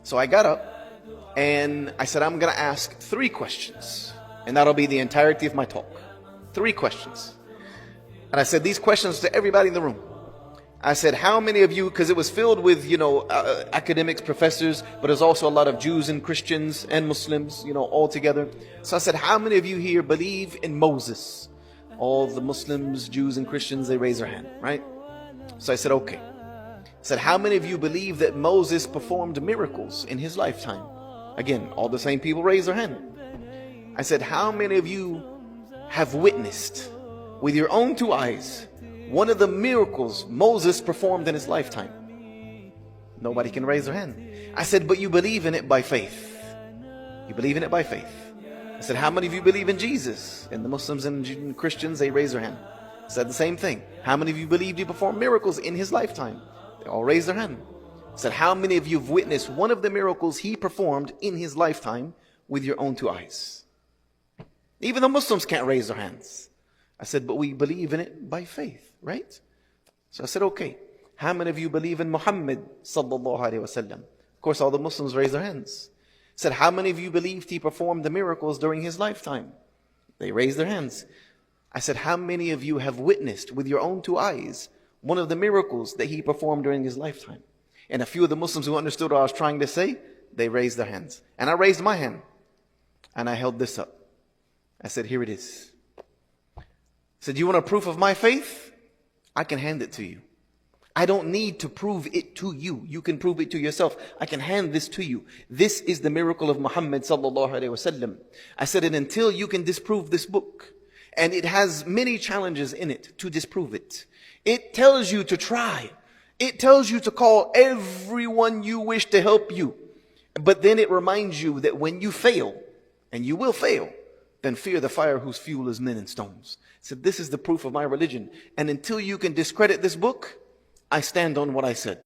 So I got up and I said, I'm going to ask 3 questions. And that'll be the entirety of my talk. 3 questions. And I said these questions to everybody in the room. I said, how many of you, because it was filled with, academics, professors, but there's also a lot of Jews and Christians and Muslims, all together. So I said, how many of you here believe in Moses? All the Muslims, Jews, and Christians, they raise their hand, right? So I said, okay. I said, how many of you believe that Moses performed miracles in his lifetime? Again, all the same people raise their hand. I said, how many of you have witnessed with your own 2 eyes one of the miracles Moses performed in his lifetime? Nobody can raise their hand. I said, but you believe in it by faith. You believe in it by faith. I said, how many of you believe in Jesus? And the Muslims and Christians, they raise their hand. I said the same thing. How many of you believed he performed miracles in his lifetime? They all raised their hand. I said, how many of you have witnessed one of the miracles he performed in his lifetime with your own 2 eyes? Even the Muslims can't raise their hands. I said, but we believe in it by faith, right? So I said, okay. How many of you believe in Muhammad sallallahu alaihi wasallam? Of course, all the Muslims raised their hands. I said, how many of you believed he performed the miracles during his lifetime? They raised their hands. I said, how many of you have witnessed with your own 2 eyes one of the miracles that he performed during his lifetime? And a few of the Muslims who understood what I was trying to say, they raised their hands. And I raised my hand. And I held this up. I said, here it is. I said, do you want a proof of my faith? I can hand it to you. I don't need to prove it to you. You can prove it to yourself. I can hand this to you. This is the miracle of Muhammad sallallahu alaihi wasallam. I said, and until you can disprove this book, and it has many challenges in it to disprove it. It tells you to try. It tells you to call everyone you wish to help you. But then it reminds you that when you fail, and you will fail, then fear the fire whose fuel is men and stones. So this is the proof of my religion. And until you can discredit this book, I stand on what I said.